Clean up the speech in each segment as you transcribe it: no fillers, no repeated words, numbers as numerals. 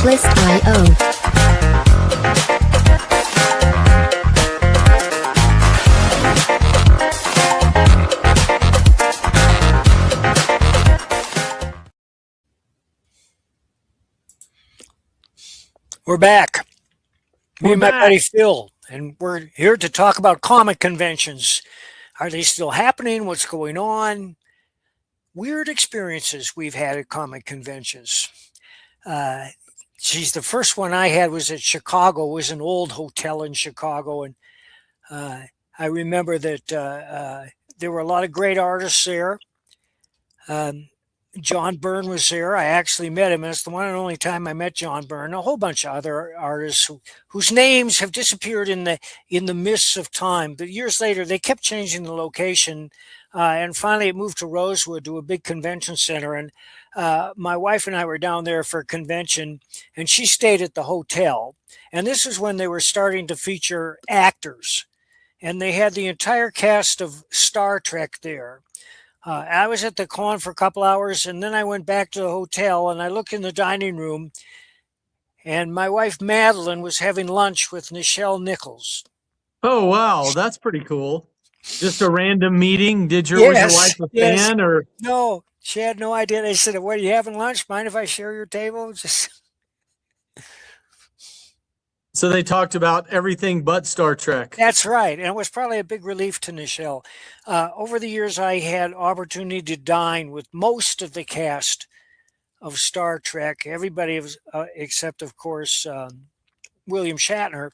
Bliss.io. We're back. Me We're and my back. buddy Phil, and we're here to talk about comic conventions. Are they still happening? What's going on? Weird experiences we've had at comic conventions. Uh, Geez, the first one I had was at Chicago. It was an old hotel in Chicago, and uh, I remember that there were a lot of great artists there. Um, John Byrne was there. I actually met him. It's the one and only time I met John Byrne. A whole bunch of other artists whose names have disappeared in the mists of time. But years later, they kept changing the location, and finally, it moved to Rosewood, to a big convention center. And my wife and I were down there for a convention, and she stayed at the hotel. And this is when they were starting to feature actors, and they had the entire cast of Star Trek there. I was at the con for a couple hours, and then I went back to the hotel, and I looked in the dining room, and my wife Madeline was having lunch with Nichelle Nichols. Oh, wow. That's pretty cool. Just a random meeting. Was your wife a Yes. fan or? No, she had no idea. They said, "What, are you having lunch? Mind if I share your table?" So they talked about everything but Star Trek. That's right. And it was probably a big relief to Nichelle. Over the years, I had opportunity to dine with most of the cast of Star Trek, everybody was, except, of course, William Shatner.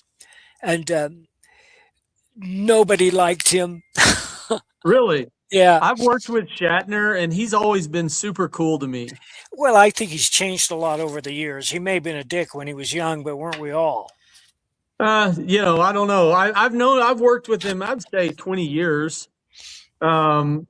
And nobody liked him. Really? Yeah. I've worked with Shatner, and he's always been super cool to me. Well, I think he's changed a lot over the years. He may have been a dick when he was young, but weren't we all? I don't know. I've worked with him, I'd say 20 years. And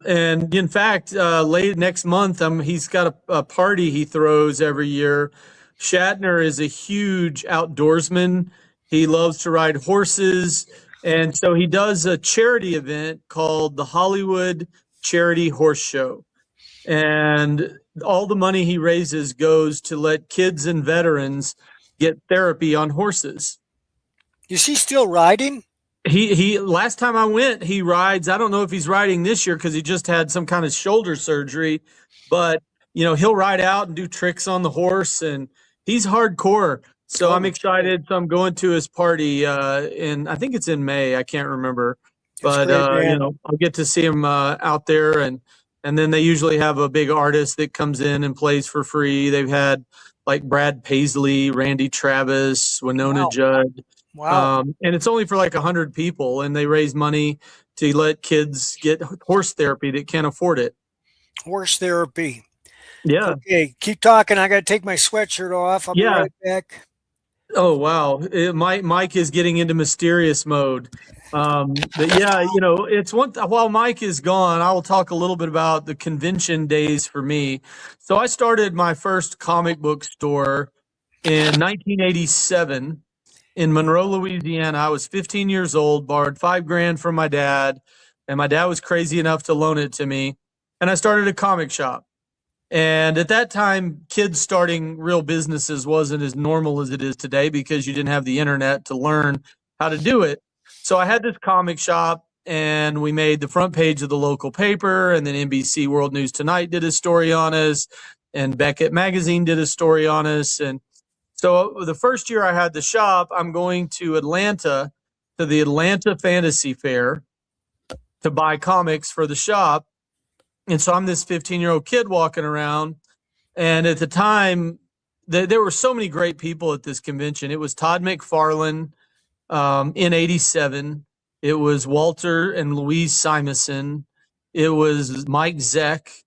in fact, late next month, he's got a party he throws every year. Shatner is a huge outdoorsman. He loves to ride horses. And so he does a charity event called the Hollywood Charity Horse Show. And all the money he raises goes to let kids and veterans get therapy on horses. Is he still riding? He last time I went, he rides. I don't know if he's riding this year because he just had some kind of shoulder surgery, but he'll ride out and do tricks on the horse, and he's hardcore. So I'm excited. So I'm going to his party I think it's in May. I can't remember, but I'll get to see him out there, and then they usually have a big artist that comes in and plays for free. They've had like Brad Paisley, Randy Travis, Winona Judd. Wow. And it's only for like 100 people, and they raise money to let kids get horse therapy that can't afford it. Horse therapy. Yeah. Okay, keep talking. I got to take my sweatshirt off. I'll be right back. Oh, wow. Mike is getting into mysterious mode. But yeah, it's while Mike is gone, I will talk a little bit about the convention days for me. So I started my first comic book store in 1987. In Monroe, Louisiana. I was 15 years old, borrowed $5,000 from my dad, and my dad was crazy enough to loan it to me. And I started a comic shop. And at that time, kids starting real businesses wasn't as normal as it is today because you didn't have the internet to learn how to do it. So I had this comic shop, and we made the front page of the local paper, and then NBC World News Tonight did a story on us, and Beckett Magazine did a story on us, and so the first year I had the shop, I'm going to Atlanta, to the Atlanta Fantasy Fair to buy comics for the shop. And so I'm this 15-year-old kid walking around. And at the time, there were so many great people at this convention. It was Todd McFarlane in 87. It was Walter and Louise Simonson. It was Mike Zeck.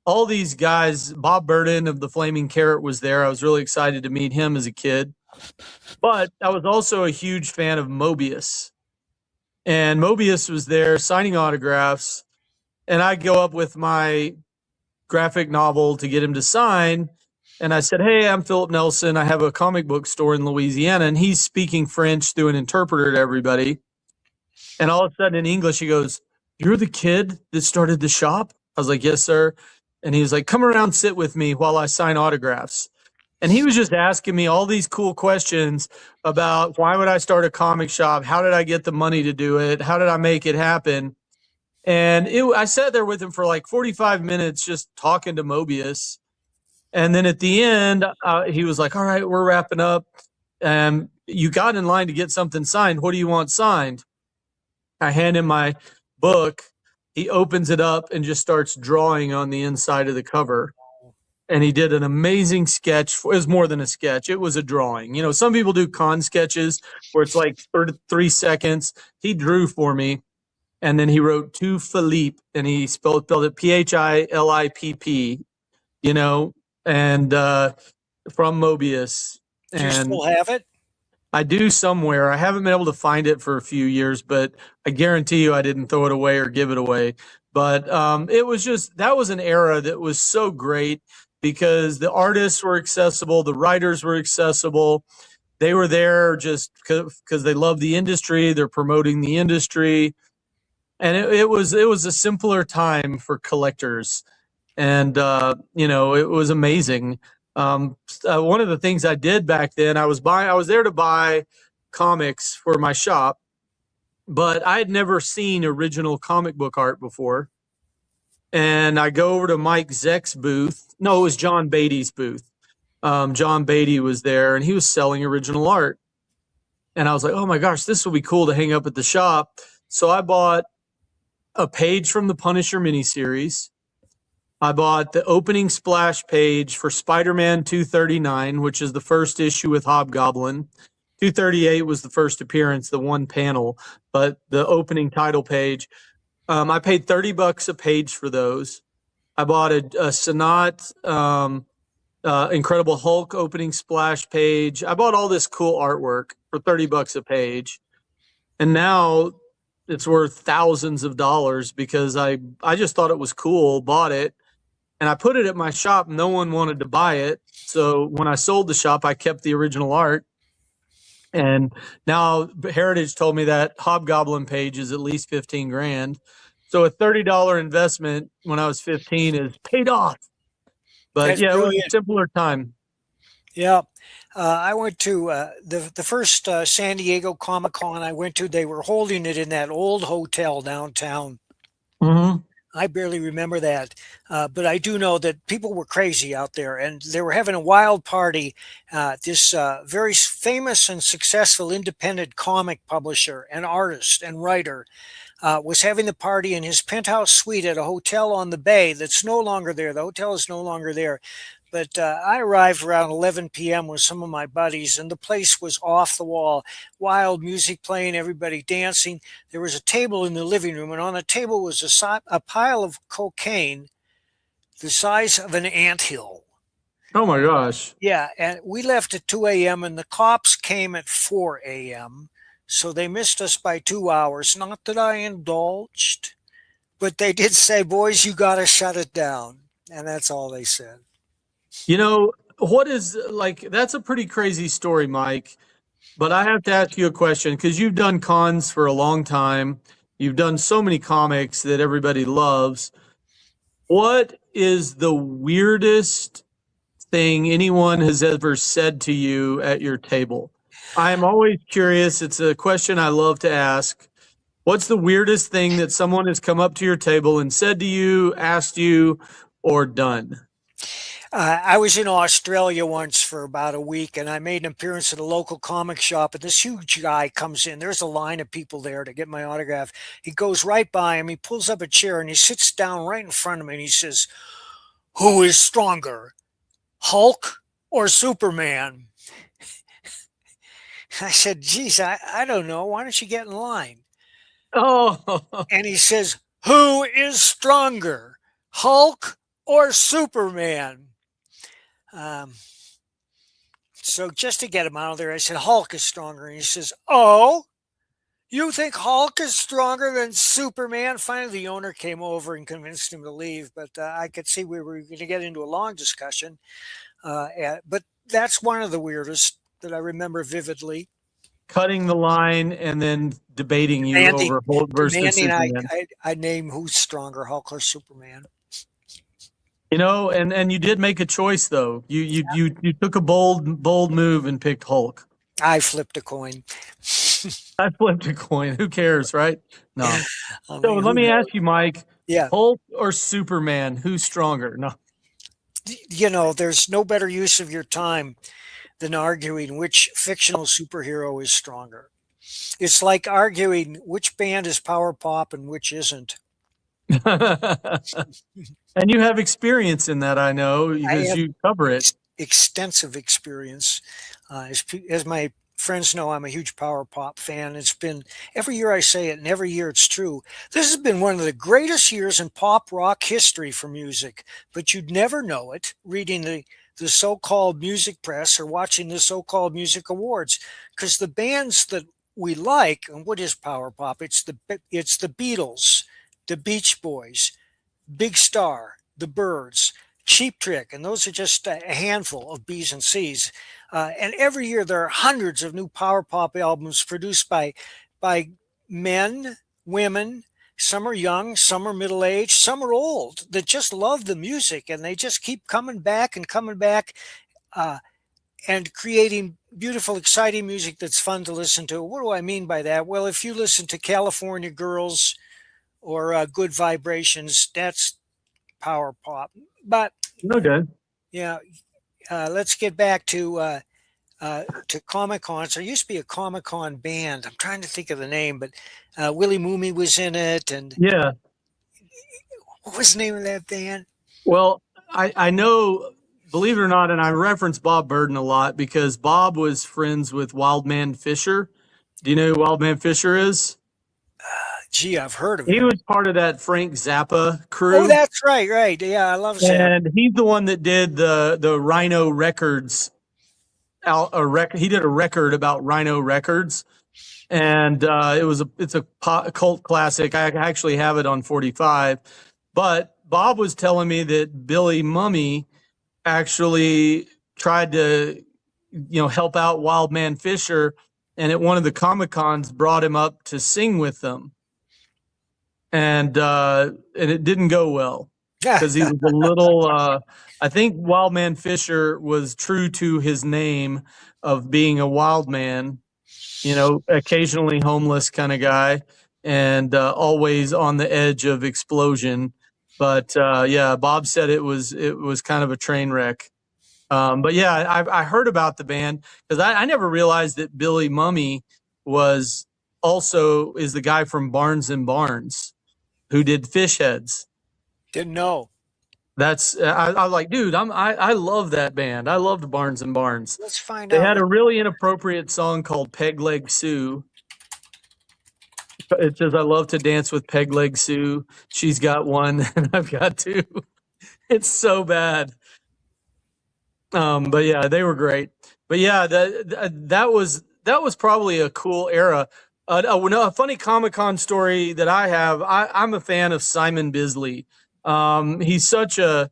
All these guys, Bob Burden of the Flaming Carrot was there. I was really excited to meet him as a kid. But I was also a huge fan of Mobius. And Mobius was there signing autographs. And I go up with my graphic novel to get him to sign. And I said, "Hey, I'm Philip Nelson. I have a comic book store in Louisiana." And he's speaking French through an interpreter to everybody. And all of a sudden in English, he goes, "You're the kid that started the shop?" I was like, "Yes, sir." And he was like, "Come around, sit with me while I sign autographs." And he was just asking me all these cool questions about why would I start a comic shop? How did I get the money to do it? How did I make it happen? And I sat there with him for like 45 minutes just talking to Mobius. And then at the end, he was like, all right, we're wrapping up. You got in line to get something signed. What do you want signed? I hand him my book. He opens it up and just starts drawing on the inside of the cover. And he did an amazing sketch. It was more than a sketch. It was a drawing. You know, some people do con sketches where it's like 3 seconds. He drew for me. And then he wrote to Philippe, and he spelled it Philipp, you know, and from Mobius. Do you And still have it? I do somewhere. I haven't been able to find it for a few years, but I guarantee you I didn't throw it away or give it away. But it was just, that was an era that was so great because the artists were accessible, the writers were accessible. They were there just because they love the industry. They're promoting the industry. And it was a simpler time for collectors. And, you know, it was amazing. One of the things I did back then, I was there to buy comics for my shop, but I had never seen original comic book art before. And I go over to Mike Zeck's booth. No, it was John Beatty's booth. John Beatty was there and he was selling original art. And I was like, oh my gosh, this will be cool to hang up at the shop. So I bought a page from the Punisher miniseries. I bought the opening splash page for Spider-Man 239, which is the first issue with Hobgoblin. 238 was the first appearance, the one panel, but the opening title page. I paid $30 a page for those. I bought a Sonat Incredible Hulk opening splash page. I bought all this cool artwork for $30 a page. And now it's worth thousands of dollars because I just thought it was cool, bought it, and I put it at my shop. No one wanted to buy it. So when I sold the shop, I kept the original art. And now Heritage told me that Hobgoblin page is at least 15 grand. So a $30 investment when I was 15 is paid off. But That's yeah, brilliant. it was a simpler time. Yeah. I went to the first San Diego Comic Con I went to. They were holding it in that old hotel downtown. Mm-hmm. I barely remember that, but I do know that people were crazy out there, and they were having a wild party. This very famous and successful independent comic publisher and artist and writer was having the party in his penthouse suite at a hotel on the bay that's no longer there. The hotel is no longer there. But I arrived around 11 p.m. with some of my buddies, and the place was off the wall. Wild music playing, everybody dancing. There was a table in the living room, and on the table was a pile of cocaine the size of an anthill. Oh my gosh. Yeah, and we left at 2 a.m., and the cops came at 4 a.m., so they missed us by 2 hours. Not that I indulged, but they did say, boys, you got to shut it down. And that's all they said. You know, what is like, that's a pretty crazy story, Mike. But I have to ask you a question because you've done cons for a long time. You've done so many comics that everybody loves. What is the weirdest thing anyone has ever said to you at your table? I'm always curious. It's a question I love to ask. What's the weirdest thing that someone has come up to your table and said to you, asked you, or done? I was in Australia once for about a week, and I made an appearance at a local comic shop, and this huge guy comes in. There's a line of people there to get my autograph. He goes right by him. He pulls up a chair, and he sits down right in front of me, and he says, who is stronger, Hulk or Superman? I said, geez, I don't know. Why don't you get in line? Oh, And he says, who is stronger, Hulk or Superman? So just to get him out of there, I said, Hulk is stronger. And he says, oh, you think Hulk is stronger than Superman? Finally, the owner came over and convinced him to leave. But I could see we were going to get into a long discussion. But that's one of the weirdest that I remember vividly. cutting the line and then debating you over Hulk versus Superman. I name who's stronger, Hulk or Superman. And you did make a choice though. You took a bold move and picked Hulk. I flipped a coin. I flipped a coin. Who cares, right? No. I So mean, let who me knows? ask you, Mike, Yeah. Hulk or Superman? Who's stronger? No. There's no better use of your time than arguing which fictional superhero is stronger. It's like arguing which band is power pop and which isn't. And you have experience in that, I know, I because have you cover it. extensive experience. As my friends know, I'm a huge power pop fan. It's been every year I say it, and every year it's true. This has been one of the greatest years in pop rock history for music, but you'd never know it reading the so-called music press or watching the so-called music awards, because the bands that we like, and what is power pop? It's the Beatles, the Beach Boys, Big Star, The Byrds, Cheap Trick, and those are just a handful of B's and C's. And every year there are hundreds of new power pop albums produced by men, women. Some are young, some are middle aged, some are old that just love the music, and they just keep coming back and coming back, uh, and creating beautiful, exciting music that's fun to listen to. What do I mean by that? Well, if you listen to California Girls or Good Vibrations, that's power pop. But Okay. yeah, let's get back to Comic Cons. There used to be a Comic Con band. I'm trying to think of the name, but Willie Mooney was in it. And Yeah. what was the name of that band? Well, I know, believe it or not, and I reference Bob Burden a lot because Bob was friends with Wildman Fisher. Do you know who Wildman Fisher is? Gee, I've heard of He him. was part of that Frank Zappa Oh, crew, that's right, right. Yeah, I love Zap. and he's the one that did the Rhino Records a record. He did a record about Rhino Records, and it's a cult classic. I actually have it on 45. But Bob was telling me that Billy Mummy actually tried to help out Wildman Fisher, and at one of the Comic Cons brought him up to sing with them, and it didn't go well because he was a little. I think Wildman Fisher was true to his name of being a wild man, occasionally homeless kind of guy, and always on the edge of explosion. But yeah, Bob said it was kind of a train wreck. But yeah, I heard about the band because I never realized that Billy Mummy is the guy from Barnes and Barnes who did Fish Heads. Didn't know. That's I was like, dude, I love that band. I loved Barnes and Barnes. Let's find They out. had a really inappropriate song called Peg Leg Sue. It says, "I love to dance with Peg Leg Sue. She's got one, and I've got two." It's so bad. But yeah, they were great. But yeah, that was probably a cool era. A funny Comic Con story that I have. I'm a fan of Simon Bisley. He's such a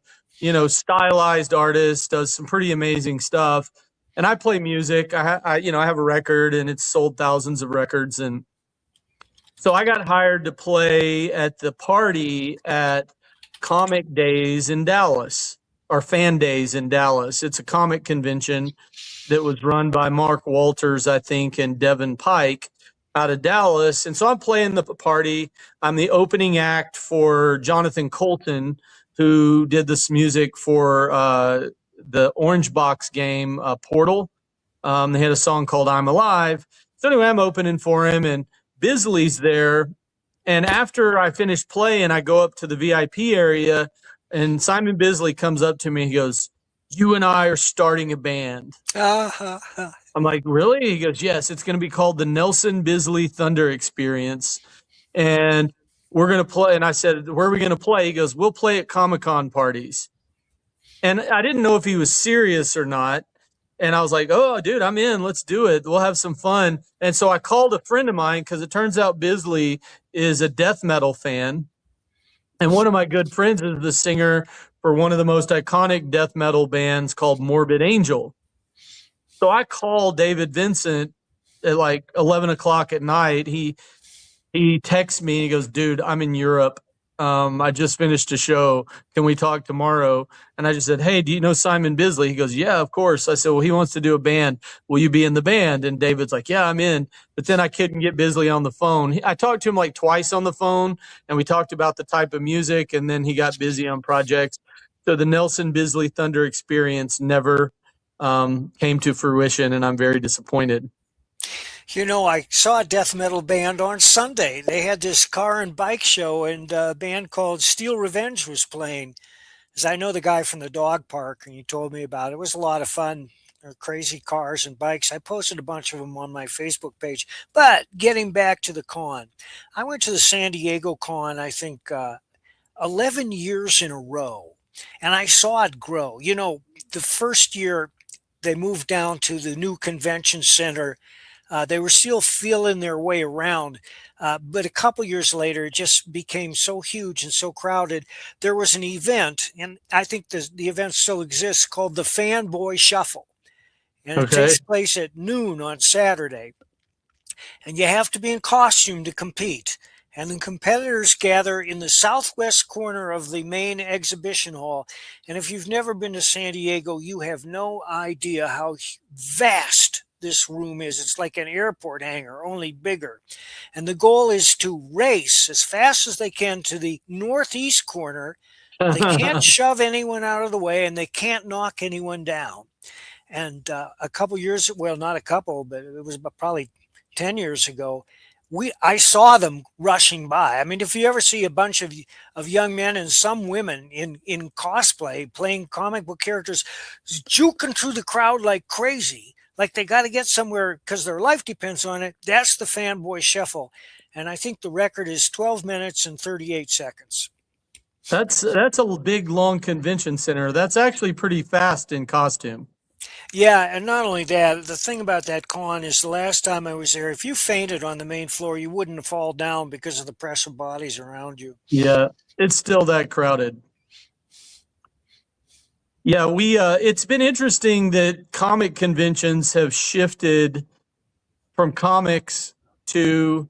stylized artist, does some pretty amazing stuff. And I play music. I have a record, and it's sold thousands of records. And so I got hired to play at the party at Comic Days in Dallas, or Fan Days in Dallas. It's a comic convention that was run by Mark Walters, I think, and Devin Pike out of Dallas. And so I'm playing the party. I'm the opening act for Jonathan Colton, who did this music for the Orange Box game, Portal. They had a song called I'm Alive. So anyway, I'm opening for him, and Bisley's there. And after I finish playing, I go up to the VIP area, and Simon Bisley comes up to me. He goes, "You and I are starting a band." I'm like, "Really?" He goes, "Yes, it's going to be called the Nelson Bisley Thunder Experience. And we're going to play." And I said, "Where are we going to play?" He goes, "We'll play at Comic-Con parties." And I didn't know if he was serious or not. And I was like, "Oh, dude, I'm in. Let's do it. We'll have some fun." And so I called a friend of mine because it turns out Bisley is a death metal fan. And one of my good friends is the singer for one of the most iconic death metal bands called Morbid Angel. So I called David Vincent at like 11 o'clock at night. He texts me and he goes, "Dude, I'm in Europe. I just finished a show. Can we talk tomorrow? And I just said, hey, do you know Simon Bisley? He goes, yeah, of course. I said, well, he wants to do a band. Will you be in the band? And David's like, yeah, I'm in. But then I couldn't get Bisley on the phone. I talked to him like twice on the phone, and we talked about the type of music, and then he got busy on projects. So the Nelson Bisley Thunder experience never came to fruition, and I'm very disappointed. I saw a death metal band on Sunday. They had this car and bike show, and a band called Steel Revenge was playing. As I know the guy from the dog park, and he told me about it. It was a lot of fun. They're crazy cars and bikes. I posted a bunch of them on my Facebook page. But getting back to the con, I went to the San Diego con, I think 11 years in a row, and I saw it grow. The first year they moved down to the new convention center. They were still feeling their way around, but a couple years later, it just became so huge and so crowded. There was an event, and I think the event still exists, called the Fanboy Shuffle, and it Okay. takes place at noon on Saturday. And you have to be in costume to compete. And the competitors gather in the southwest corner of the main exhibition hall. And if you've never been to San Diego, you have no idea how vast this room is. It's like an airport hangar, only bigger. And the goal is to race as fast as they can to the northeast corner. They can't shove anyone out of the way, and they can't knock anyone down. And a couple years, well, not a couple, but it was probably 10 years ago, I saw them rushing by. I mean, if you ever see a bunch of young men and some women in cosplay playing comic book characters juking through the crowd like crazy, like they got to get somewhere because their life depends on it, that's the Fanboy Shuffle. And I think the record is 12 minutes and 38 seconds. That's a big, long convention center. That's actually pretty fast in costume. Yeah, and not only that, the thing about that con is the last time I was there, if you fainted on the main floor, you wouldn't fall down because of the press of bodies around you. Yeah, it's still that crowded. Yeah, it's been interesting that comic conventions have shifted from comics to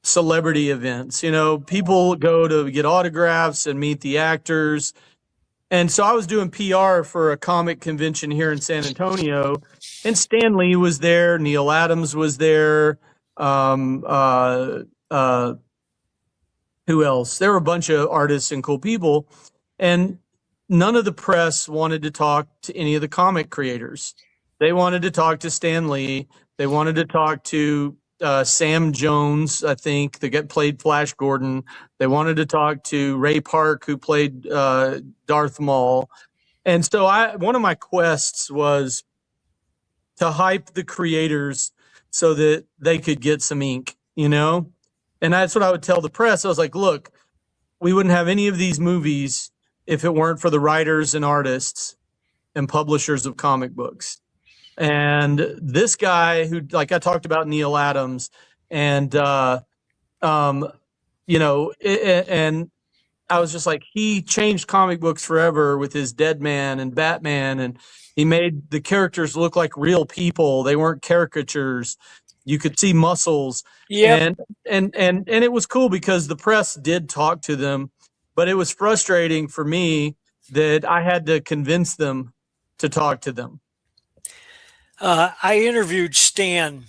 celebrity events. People go to get autographs and meet the actors. And so I was doing PR for a comic convention here in San Antonio, and Stan Lee was there, Neil Adams was there. Who else? There were a bunch of artists and cool people, and none of the press wanted to talk to any of the comic creators. They wanted to talk to Stan Lee. They wanted to talk to Sam Jones, I think, that played Flash Gordon. They wanted to talk to Ray Park, who played Darth Maul. And so one of my quests was to hype the creators so that they could get some ink, And that's what I would tell the press. I was like, look, we wouldn't have any of these movies if it weren't for the writers and artists and publishers of comic books. And this guy who, like I talked about, Neil Adams, and and I was just like, he changed comic books forever with his Dead Man and Batman, and he made the characters look like real people. They weren't caricatures. You could see muscles. Yeah. And it was cool because the press did talk to them, but it was frustrating for me that I had to convince them to talk to them. I interviewed Stan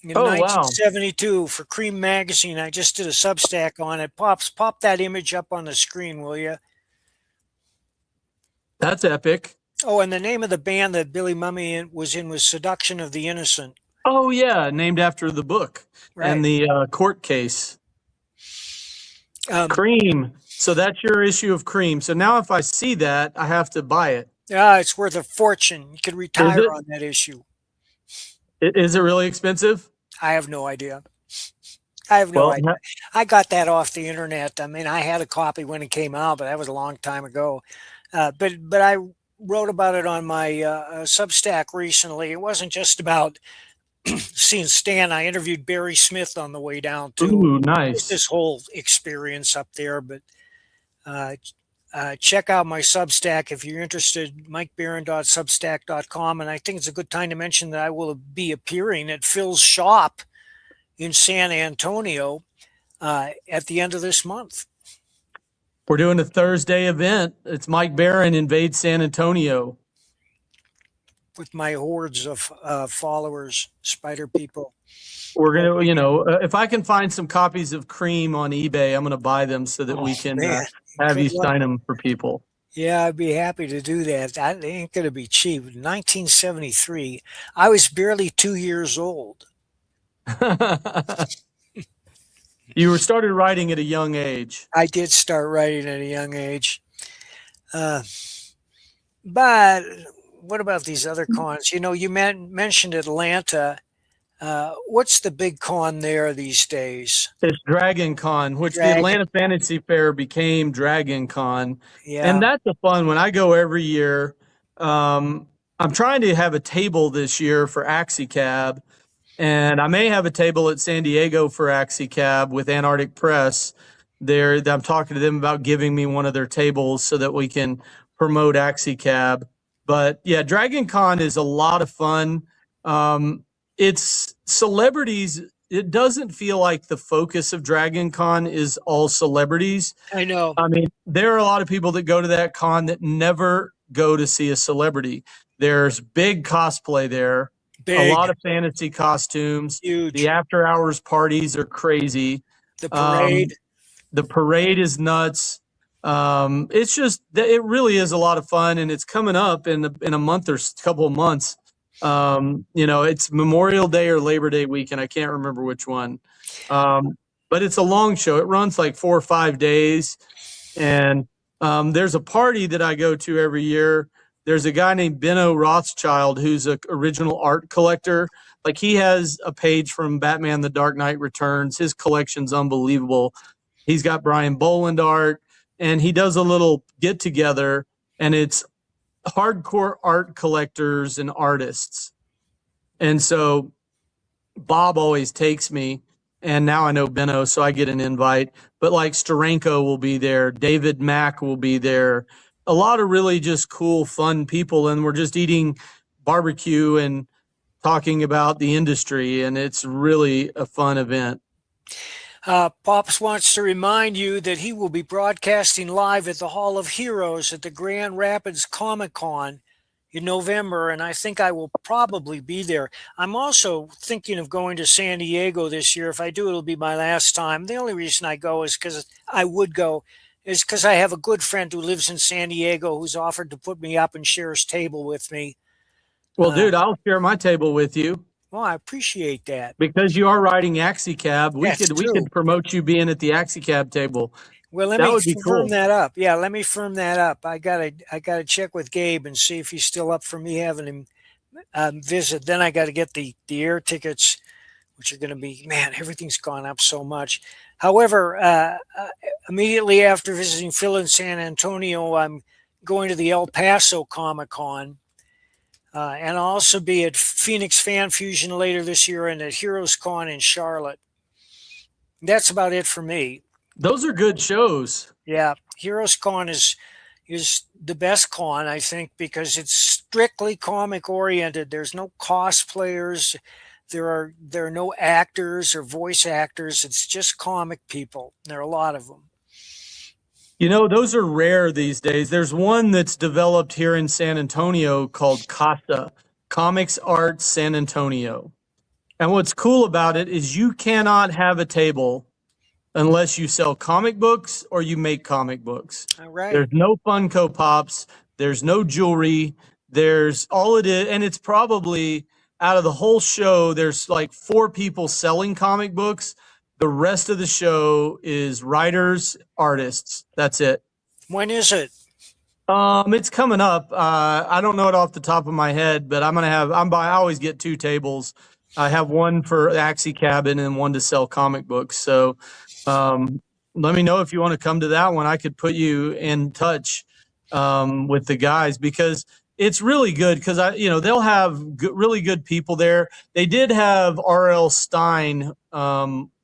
in Oh, wow. 1972 for CRoM magazine. I just did a Substack on it. Pop that image up on the screen, will you? That's epic. Oh, and the name of the band that Billy Mummy was in was Seduction of the Innocent. Oh, yeah, named after the book and the court case. CRoM. So that's your issue of CRoM. So now if I see that, I have to buy it. Yeah, it's worth a fortune. You could retire on that issue. Is it really expensive? I have no idea. I have no idea. I got that off the internet. I mean, I had a copy when it came out, but that was a long time ago. But I wrote about it on my Substack recently. It wasn't just about seeing Stan. I interviewed Barry Smith on the way down too. Ooh, nice. This whole experience up there. But check out my Substack if you're interested, mikebarron.substack.com. And I think it's a good time to mention that I will be appearing at Phil's shop in San Antonio at the end of this month. We're doing a Thursday event. It's Mike Barron invades San Antonio. With my hordes of followers, spider people. We're going to, if I can find some copies of CRoM on eBay, I'm going to buy them so that we can have you sign them for people. Yeah, I'd be happy to do that. That ain't going to be cheap. 1973, I was barely 2 years old. You were started writing at a young age. I did start writing at a young age. But what about these other cons? You know, you mentioned Atlanta. What's the big con there these days? It's Dragon Con, which the Atlanta Fantasy Fair became Dragon Con. Yeah. And that's a fun one. I go every year. I'm trying to have a table this year for AxiCab, and I may have a table at San Diego for AxiCab with Antarctic Press. I'm talking to them about giving me one of their tables so that we can promote AxiCab. But yeah, Dragon Con is a lot of fun. It's celebrities. It doesn't feel like the focus of Dragon Con is all celebrities. I know. I mean, there are a lot of people that go to that con that never go to see a celebrity. There's big cosplay there. A lot of fantasy costumes. Huge. The after hours parties are crazy. The parade. The parade is nuts. It's just, it really is a lot of fun, and it's coming up in a month or a couple of months. It's Memorial Day or Labor Day weekend. I can't remember which one. But it's a long show. It runs like 4 or 5 days. And there's a party that I go to every year. There's a guy named Benno Rothschild who's an original art collector. Like, he has a page from Batman The Dark Knight Returns. His collection's unbelievable. He's got Brian Boland art, and he does a little get together, and it's hardcore art collectors and artists. And so Bob always takes me, and now I know Benno, so I get an invite. But like Steranko will be there, David Mack will be there, a lot of really just cool, fun people, and we're just eating barbecue and talking about the industry, and it's really a fun event. Pops wants to remind you that he will be broadcasting live at the Hall of Heroes at the Grand Rapids Comic Con in November, and I think I will probably be there. I'm also thinking of going to San Diego this year. If I do, it'll be my last time. The only reason I go is because I have a good friend who lives in San Diego who's offered to put me up and share his table with me. Well, dude, I'll share my table with you. Well, I appreciate that. Because you are riding AxiCab, we could promote you being at the AxiCab table. Well, let me firm that up. Yeah, let me firm that up. I gotta check with Gabe and see if he's still up for me having him visit. Then I got to get the air tickets, which are going to be, man, everything's gone up so much. However, immediately after visiting Phil and San Antonio, I'm going to the El Paso Comic Con. And I'll also be at Phoenix Fan Fusion later this year and at Heroes Con in Charlotte. That's about it for me. Those are good shows. Yeah, Heroes Con is the best con, I think, because it's strictly comic oriented. There's no cosplayers. There are no actors or voice actors. It's just comic people. There are a lot of them. You know, those are rare these days. There's one that's developed here in San Antonio called CASA, Comics Art San Antonio. And what's cool about it is you cannot have a table unless you sell comic books or you make comic books. All right. There's no Funko Pops. There's no jewelry. There's all it is. And it's probably out of the whole show, there's like 4 people selling comic books. The rest of the show is writers, artists. That's it. When is it? It's coming up. I don't know it off the top of my head, but I always get 2 tables. I have one for AxiCab and one to sell comic books. So let me know if you want to come to that one. I could put you in touch with the guys, because it's really good, because they'll have really good people there. They did have R.L. Stine.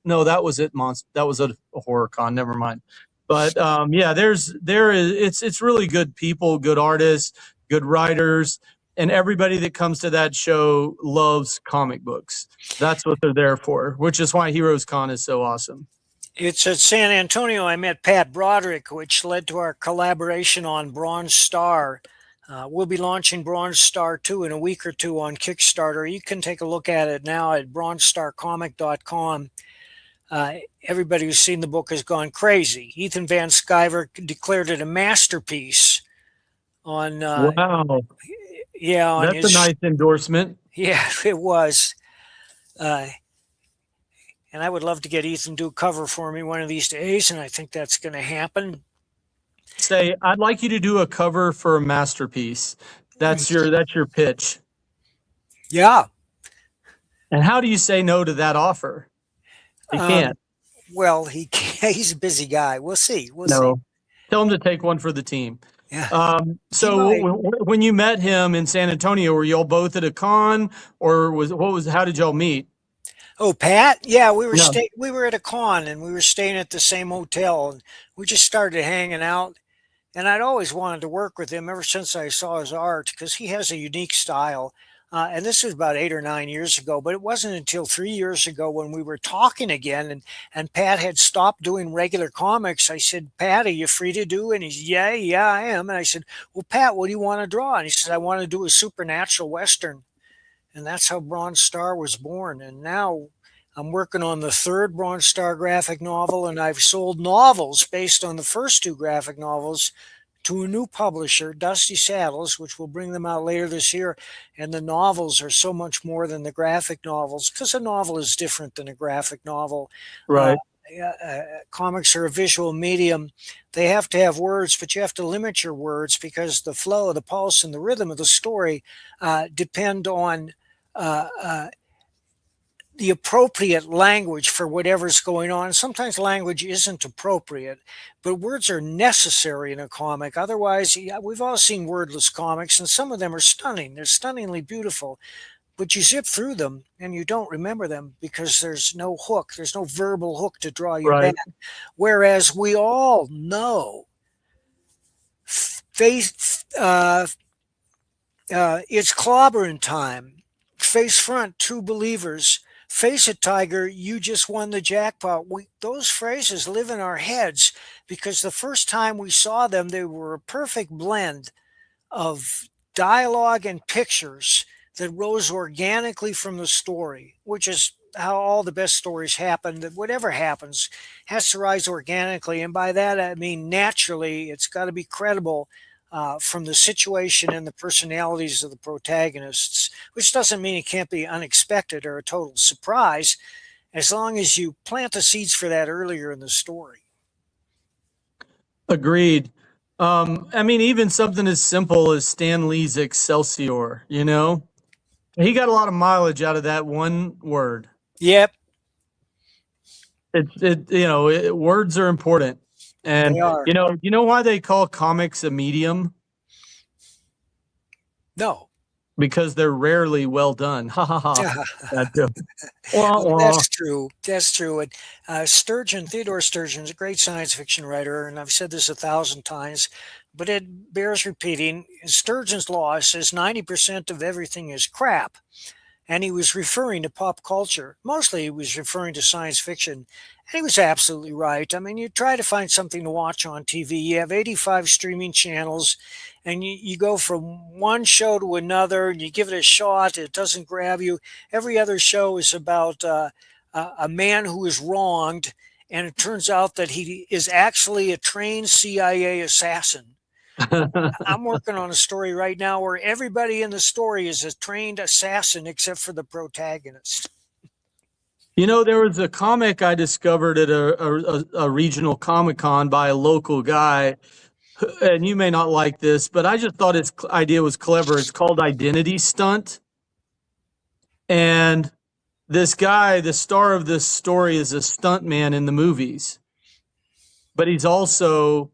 No, that was it. That was a horror con. Never mind. But it's really good people, good artists, good writers, and everybody that comes to that show loves comic books. That's what they're there for, which is why Heroes Con is so awesome. It's at San Antonio. I met Pat Broderick, which led to our collaboration on Bronze Star. We'll be launching Bronze Star 2 in a week or two on Kickstarter. You can take a look at it now at bronzestarcomic.com. Everybody who's seen the book has gone crazy. Ethan Van Sciver declared it a masterpiece on Wow, on that's a his nice endorsement. yeah, it was. Uh, and I would love to get Ethan to do a cover for me one of these days, and I think that's going to happen. Say, I'd like you to do a cover for a masterpiece. That's your pitch. Yeah. And how do you say no to that offer? You can't. Well, he's a busy guy. We'll see. We'll see. No. Tell him to take one for the team. Yeah. So when you met him in San Antonio, were y'all both at a con, or how did y'all meet? Oh, Pat? Yeah, we were No. we were at a con and we were staying at the same hotel and we just started hanging out. And I'd always wanted to work with him ever since I saw his art because he has a unique style. And this was about 8 or 9 years ago, but it wasn't until 3 years ago when we were talking again and Pat had stopped doing regular comics. I said, Pat, are you free to do? And he's, yeah, I am. And I said, well, Pat, what do you want to draw? And he said, I want to do a supernatural Western. And that's how Bronze Star was born. And now I'm working on the third Bronze Star graphic novel, and I've sold novels based on the first two graphic novels to a new publisher, Dusty Saddles, which will bring them out later this year. And the novels are so much more than the graphic novels because a novel is different than a graphic novel. Right. Comics are a visual medium. They have to have words, but you have to limit your words because the flow, the pulse, and the rhythm of the story depend on the appropriate language for whatever's going on. Sometimes language isn't appropriate, but words are necessary in a comic. Otherwise, we've all seen wordless comics, and some of them are stunning. They're stunningly beautiful, but you zip through them and you don't remember them because there's no hook. There's no verbal hook to draw you back. Whereas we all know it's clobbering time. Face front, true believers. Face it, Tiger, you just won the jackpot. Those phrases live in our heads because the first time we saw them, they were a perfect blend of dialogue and pictures that rose organically from the story, which is how all the best stories happen. That whatever happens has to rise organically. And by that, I mean naturally, it's got to be credible from the situation and the personalities of the protagonists, which doesn't mean it can't be unexpected or a total surprise, as long as you plant the seeds for that earlier in the story. Agreed. I mean, even something as simple as Stan Lee's Excelsior, he got a lot of mileage out of that one word. Yep. Words are important. And you know why they call comics a medium? No. Because they're rarely well done. Ha ha ha. That's true. That's true. And Theodore Sturgeon is a great science fiction writer, and I've said this 1,000 times, but it bears repeating. Sturgeon's law says 90% of everything is crap. And he was referring to pop culture. Mostly he was referring to science fiction. And he was absolutely right. I mean, you try to find something to watch on TV. You have 85 streaming channels, and you go from one show to another, and you give it a shot. It doesn't grab you. Every other show is about a man who is wronged, and it turns out that he is actually a trained CIA assassin. I'm working on a story right now where everybody in the story is a trained assassin except for the protagonist. There was a comic I discovered at a regional Comic-Con by a local guy, and you may not like this, but I just thought his idea was clever. It's called Identity Stunt. And this guy, the star of this story, is a stuntman in the movies, but he's also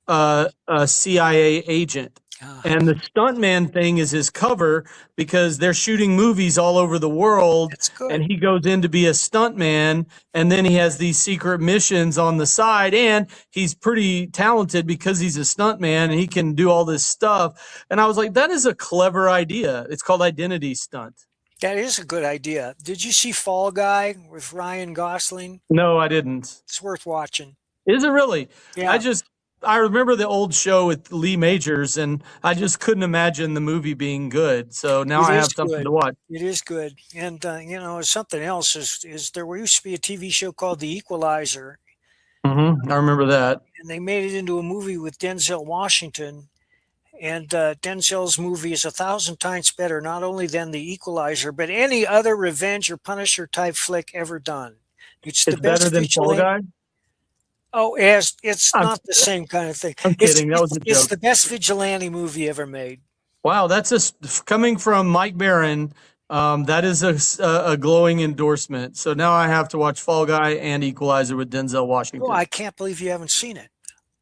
a CIA agent. And the stuntman thing is his cover because they're shooting movies all over the world. And he goes in to be a stuntman, and then he has these secret missions on the side, and he's pretty talented because he's a stuntman and he can do all this stuff. And I was like, that is a clever idea. It's called Identity Stunt. That is a good idea. Did you see Fall Guy with Ryan Gosling? No, I didn't. It's worth watching. Is it really? I Yeah, just I remember the old show with Lee Majors, and I just couldn't imagine the movie being good. So now it I is have something good. to watch. It is good. And something else is there used to be a TV show called The Equalizer, I remember that. and they made it into a movie with Denzel Washington. And Denzel's movie is 1,000 times better, not only than The Equalizer, but any other revenge or Punisher type flick ever done. It's the It's better best than Fall vigilante. Guy. Oh, yes, it's I'm not the same kind of thing. I'm It's kidding. That was it's, a it's joke. the best vigilante movie ever made. Wow, coming from Mike Barron. That is a glowing endorsement. So now I have to watch Fall Guy and Equalizer with Denzel Oh, Washington. I can't believe you haven't seen it.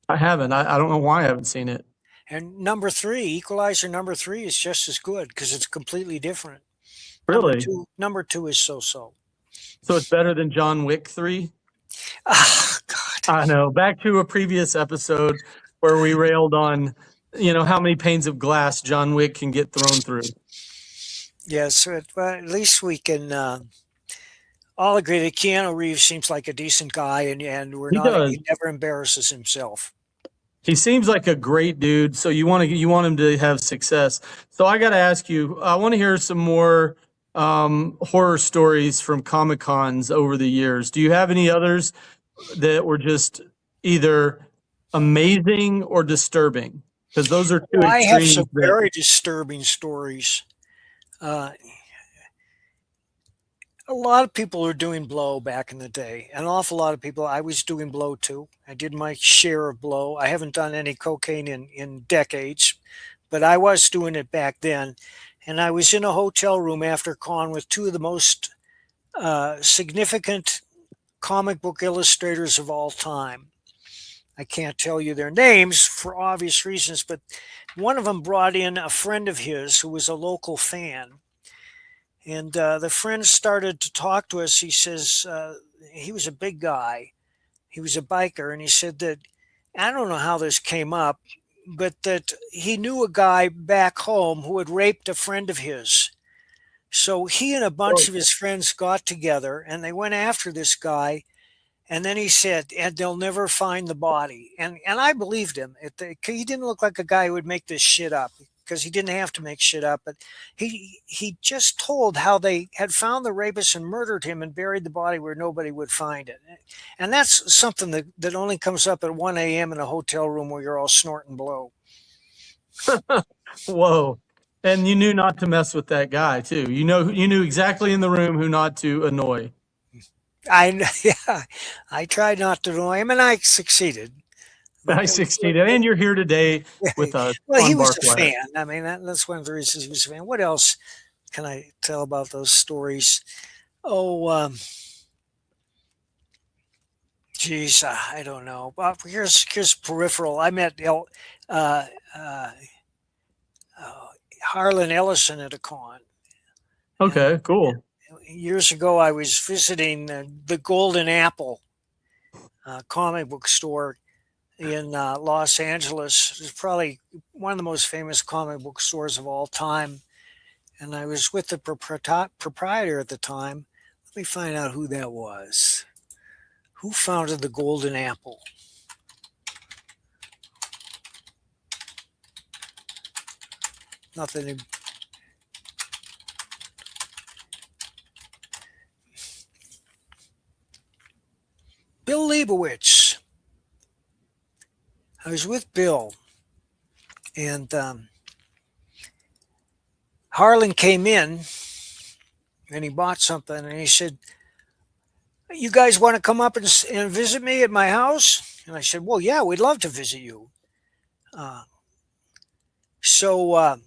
I haven't. I don't know why I haven't seen it. And Equalizer number three is just as good because it's completely different. Really? Number two is so. So it's better than John Wick 3? Ah, God. I know. Back to a previous episode where we railed on, how many panes of glass John Wick can get thrown through. Yes, well, at least we can all agree that Keanu Reeves seems like a decent guy, and He does. he never embarrasses himself. He seems like a great dude. So you want him to have success. So I got to ask you, I want to hear some more horror stories from Comic Cons over the years. Do you have any others that were just either amazing or disturbing? Because those are two I have extremes. some very disturbing stories. Uh, a lot of people were doing blow back in the day. An awful lot of people. I was doing blow too. I did my share of blow. I haven't done any cocaine in decades, but I was doing it back then. And I was in a hotel room after con with two of the most significant comic book illustrators of all time. I can't tell you their names for obvious reasons, but one of them brought in a friend of his who was a local fan. And the friend started to talk to us. He says, he was a big guy. He was a biker. And he said that, I don't know how this came up, but that he knew a guy back home who had raped a friend of his. So he and a bunch of his friends got together and they went after this guy. And then he said, and they'll never find the body. And I believed him. He didn't look like a guy who would make this shit up because he didn't have to make shit up. But he just told how they had found the rapist and murdered him and buried the body where nobody would find it. And that's something that only comes up at 1 a.m. in a hotel room where you're all snorting blow. Whoa. And you knew not to mess with that guy too. You knew exactly in the room who not to annoy. I tried not to annoy him and I succeeded. I succeeded. And you're here today with us. Well, he on was Barkwire. a fan. I mean, that's one of the reasons he was a fan. What else can I tell about those stories? Oh, geez, I don't know. Well, here's peripheral. I met Harlan Ellison at a con. Okay, cool. Years ago, I was visiting the Golden Apple comic book store in Los Angeles. It's probably one of the most famous comic book stores of all time. And I was with the proprietor at the time. Let me find out who that was. Who founded the Golden Apple? Nothing. Bill Leibowitz. I was with Bill, and Harlan came in, and he bought something, and he said, "You guys want to come up and visit me at my house?" And I said, "Well, yeah, we'd love to visit you." So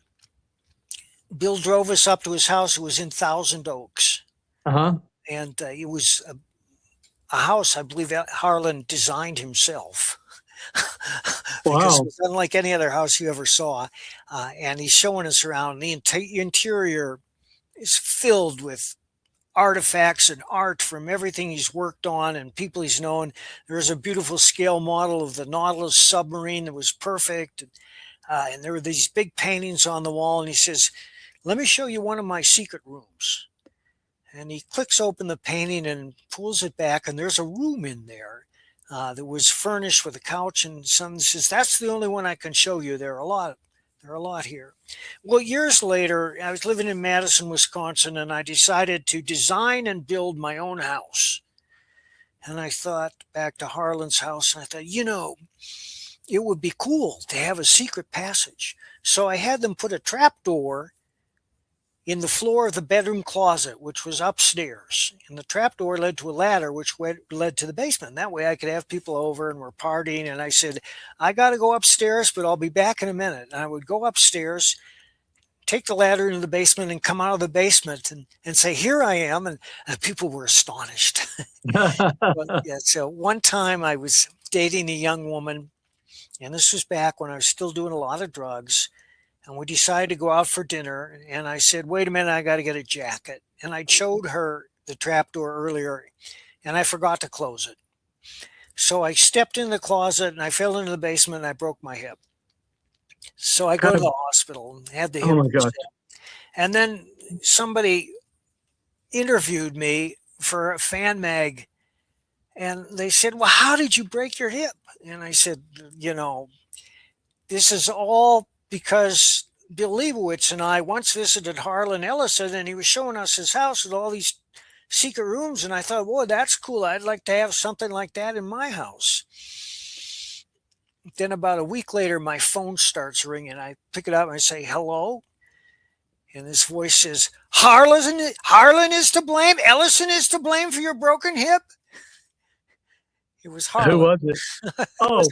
Bill drove us up to his house. It was in Thousand Oaks, and it was a house I believe Harlan designed himself. Because it was unlike any other house you ever saw. And he's showing us around. The interior is filled with artifacts and art from everything he's worked on and people he's known. There's a beautiful scale model of the Nautilus submarine that was perfect. And there were these big paintings on the wall. And he says, let me show you one of my secret rooms. And he clicks open the painting and pulls it back, and there's a room in there that was furnished with a couch and something. Says, that's the only one I can show you. There are a lot. There are a lot here. Well, years later, I was living in Madison, Wisconsin, and I decided to design and build my own house. And I thought back to Harlan's house, and I thought, it would be cool to have a secret passage. So I had them put a trap door in the floor of the bedroom closet, which was upstairs. And the trapdoor led to a ladder, which led to the basement. And that way I could have people over and we're partying. And I said, I got to go upstairs, but I'll be back in a minute. And I would go upstairs, take the ladder into the basement and come out of the basement and say, here I am. And people were astonished. So one time I was dating a young woman, and this was back when I was still doing a lot of drugs. And we decided to go out for dinner. And I said, wait a minute, I got to get a jacket. And I showed her the trapdoor earlier, and I forgot to close it. So I stepped in the closet and I fell into the basement and I broke my hip. So I go to the hospital and had the hip. Oh my gosh. And then somebody interviewed me for a fan mag. And they said, well, how did you break your hip? And I said, this is all because Bill Leibowitz and I once visited Harlan Ellison, and he was showing us his house with all these secret rooms. And I thought, boy, that's cool. I'd like to have something like that in my house. Then about a week later, my phone starts ringing. I pick it up and I say, hello. And this voice says, Harlan is to blame. Ellison is to blame for your broken hip. It was Harlan. Who was it? Oh,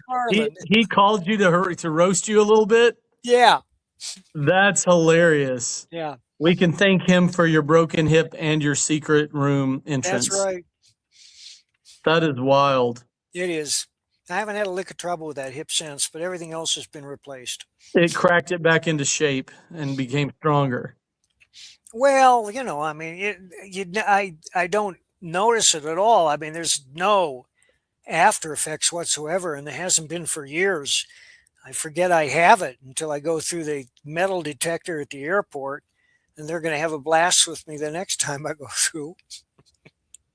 he called you to roast you a little bit? Yeah. That's hilarious. Yeah. We can thank him for your broken hip and your secret room entrance. That's right. That is wild. It is. I haven't had a lick of trouble with that hip since, but everything else has been replaced. It cracked it back into shape and became stronger. Well, I mean, I don't notice it at all. I mean, there's no after effects whatsoever, and there hasn't been for years. I forget I have it until I go through the metal detector at the airport, and they're going to have a blast with me the next time I go through.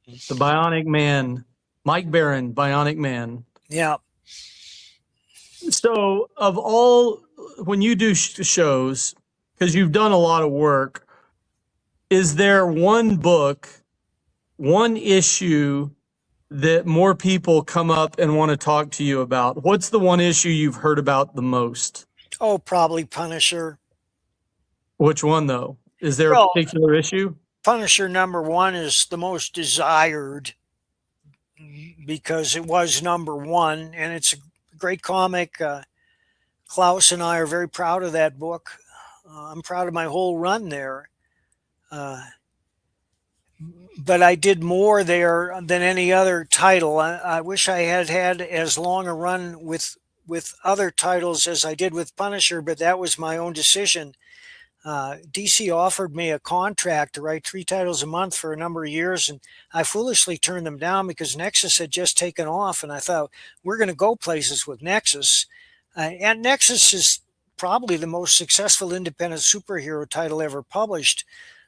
The Bionic Man, Mike Barron, Bionic Man. Yeah. So of all, when you do shows, because you've done a lot of work, is there one book, one issue that more people come up and want to talk to you about? What's the one issue you've heard about the most? Oh, probably Punisher. Which one, though? Is there a particular issue? Punisher #1 is the most desired because it was #1, and it's a great comic. Klaus and I are very proud of that book. I'm proud of my whole run there. But I did more there than any other title. I wish I had as long a run with other titles as I did with Punisher, but that was my own decision. DC offered me a contract to write 3 titles a month for a number of years, and I foolishly turned them down because Nexus had just taken off, and I thought, we're going to go places with Nexus. And Nexus is probably the most successful independent superhero title ever published,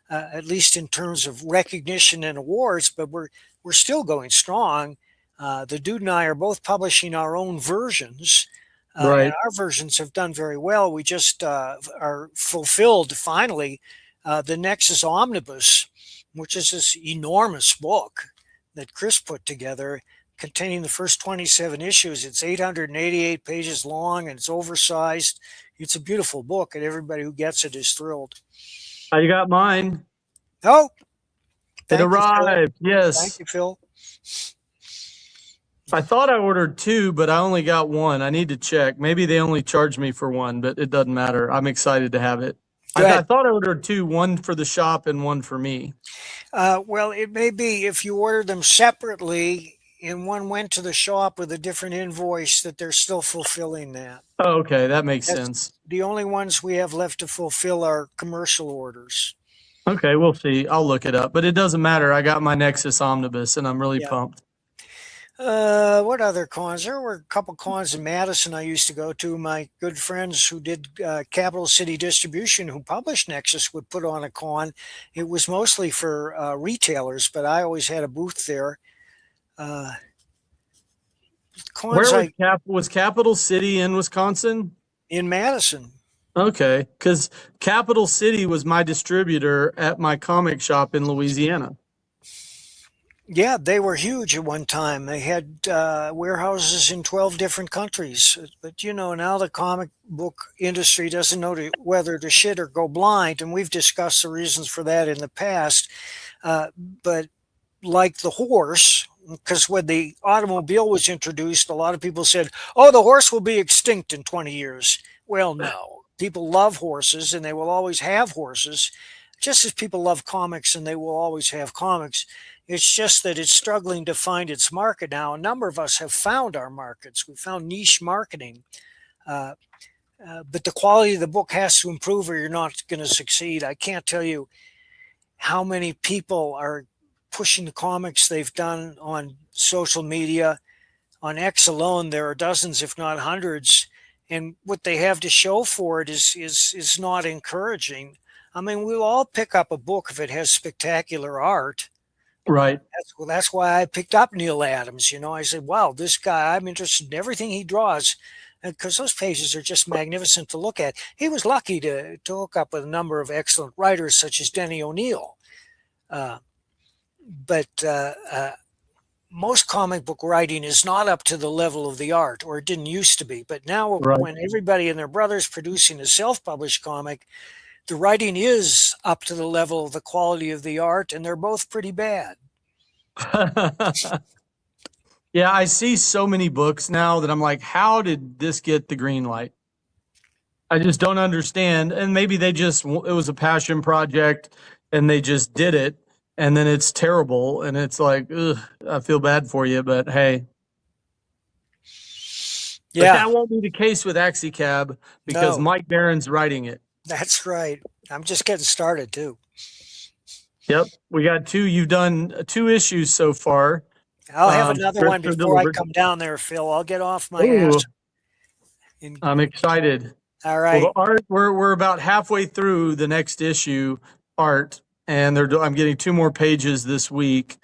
at least in terms of recognition and awards, but we're still going strong. The dude and I are both publishing our own versions. Right. And our versions have done very well. We just are fulfilled, finally, the Nexus Omnibus, which is this enormous book that Chris put together, containing the first 27 issues. It's 888 pages long, and it's oversized. It's a beautiful book, and everybody who gets it is thrilled. You got mine. Oh, it arrived. Yes. Thank you, Phil. I thought I ordered 2, but I only got 1. I need to check. Maybe they only charged me for 1, but it doesn't matter. I'm excited to have it. I thought I ordered 2, 1 for the shop and 1 for me. Well, it may be if you order them separately and one went to the shop with a different invoice that they're still fulfilling that. Oh, okay, that makes sense. The only ones we have left to fulfill are commercial orders. Okay, we'll see. I'll look it up, but it doesn't matter. I got my Nexus Omnibus, and I'm really pumped. What other cons? There were a couple cons in Madison I used to go to. My good friends who did Capital City Distribution, who published Nexus, would put on a con. It was mostly for retailers, but I always had a booth there. Uh, Where Cons was I Capital City in Wisconsin? in Madison. Okay, because Capital City was my distributor at my comic shop in Louisiana. Yeah, they were huge at one time. They had warehouses in 12 different countries. But now the comic book industry doesn't know whether to shit or go blind. And we've discussed the reasons for that in the past. But like the horse, because when the automobile was introduced, a lot of people said, oh, the horse will be extinct in 20 years. Well, no. People love horses and they will always have horses, just as people love comics and they will always have comics. It's just that it's struggling to find its market now. A number of us have found our markets. We found niche marketing. Uh, but the quality of the book has to improve or you're not going to succeed. I can't tell you how many people are pushing the comics they've done on social media. On X alone, there are dozens, if not hundreds, and what they have to show for it is not encouraging. I mean, we'll all pick up a book if it has spectacular art. Right. That's why I picked up Neil Adams. I said, wow, this guy, I'm interested in everything he draws because those pages are just magnificent to look at. He was lucky to hook up with a number of excellent writers such as Denny O'Neil. But most comic book writing is not up to the level of the art, or it didn't used to be. But now, Right. when everybody and their brother's producing a self-published comic, the writing is up to the level of the quality of the art, and they're both pretty bad. Yeah, I see so many books now that I'm like, how did this get the green light? I just don't understand. And maybe it was a passion project and they just did it. And then it's terrible. And it's like, ugh, I feel bad for you, but hey. But Yeah, that won't be the case with Axicab because no, Mike Barron's writing it. that's right. I'm just getting started too. Yep. We got two. You've done 2 issues so far. I'll have another one Scripts are before I delivered. come down there, Phil. I'll get off my Ooh, ass. I'm excited. All Well, right. the art, we're about halfway through the next issue art, and I'm getting 2 more pages this week,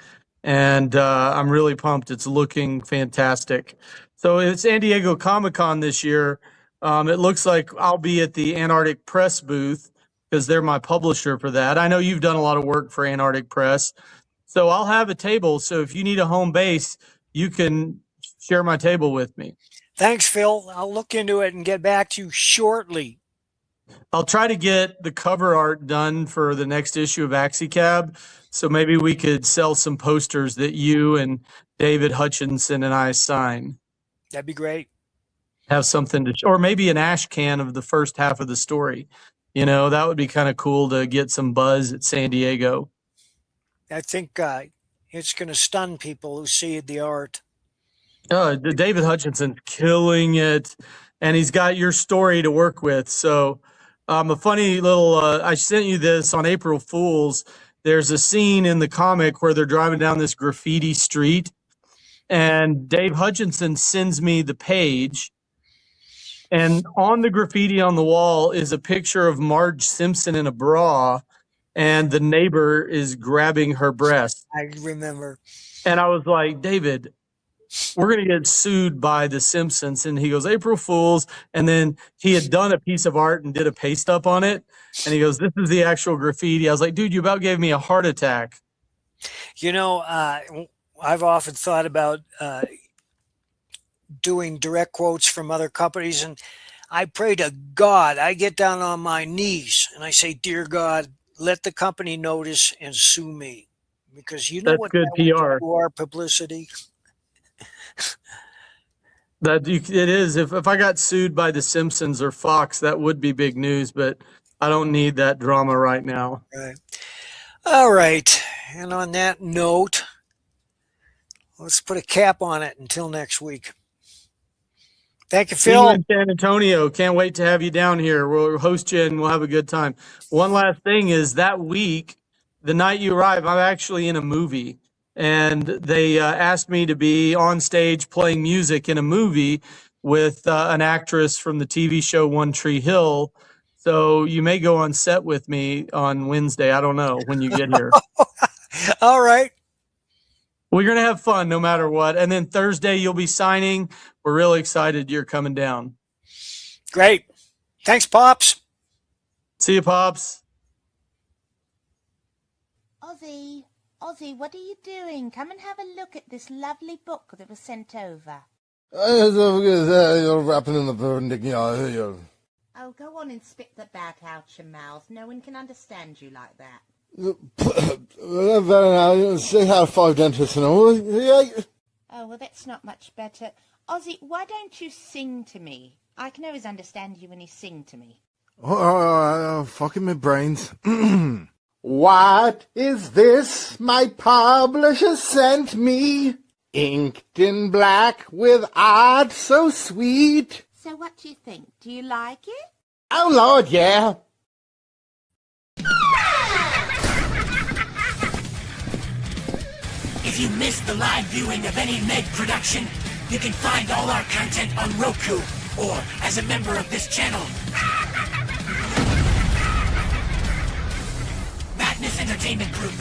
and I'm really pumped. It's looking fantastic. So it's San Diego Comic-Con this year. It looks like I'll be at the Antarctic Press booth because they're my publisher for that. I know you've done a lot of work for Antarctic Press, so I'll have a table. So if you need a home base, you can share my table with me. Thanks, Phil. I'll look into it and get back to you shortly. I'll try to get the cover art done for the next issue of Axicab. So maybe we could sell some posters that you and David Hutchinson and I sign. That'd be great. Have something to, or maybe an ash can of the first half of the story. That would be kind of cool to get some buzz at San Diego. I think it's going to stun people who see the art. David Hutchinson's killing it, and he's got your story to work with. So a funny little, I sent you this on April Fool's. There's a scene in the comic where they're driving down this graffiti street, and Dave Hutchinson sends me the page. And on the graffiti on the wall is a picture of Marge Simpson in a bra, and the neighbor is grabbing her breast. I remember. And I was like, David, we're going to get sued by the Simpsons. And he goes, April Fool's. And then he had done a piece of art and did a paste up on it. And he goes, this is the actual graffiti. I was like, dude, you about gave me a heart attack. I've often thought about doing direct quotes from other companies. And I pray to God, I get down on my knees and I say, dear God, let the company notice and sue me. Because you know That's what good that would PR. do to our publicity. It is. If I got sued by the Simpsons or Fox, that would be big news, but I don't need that drama right now. Right. All right. And on that note, let's put a cap on it until next week. Thank you, See you Phil. in San Antonio. Can't wait to have you down here. We'll host you and we'll have a good time. One last thing is that week, the night you arrive, I'm actually in a movie. and they asked me to be on stage playing music in a movie with an actress from the TV show One Tree Hill. So you may go on set with me on Wednesday. I don't know when you get here. All right. We're going to have fun no matter what. And then Thursday, you'll be signing. We're really excited you're coming down. Great. Thanks, Pops. See you, Pops. Ozzy, what are you doing? Come and have a look at this lovely book that was sent over. You're wrapping in the perpendicular. Oh, go on and spit the back out your mouth. No one can understand you like that. Very nice. Say how 5 dentists and all. Oh, well, that's not much better. Ozzy, why don't you sing to me? I can always understand you when you sing to me. Oh, fucking my brains. What is this my publisher sent me? Inked in black with art so sweet. So what do you think? Do you like it? Oh, Lord, yeah. If you missed the live viewing of any Meg production, you can find all our content on Roku or as a member of this channel. Madness Entertainment Group.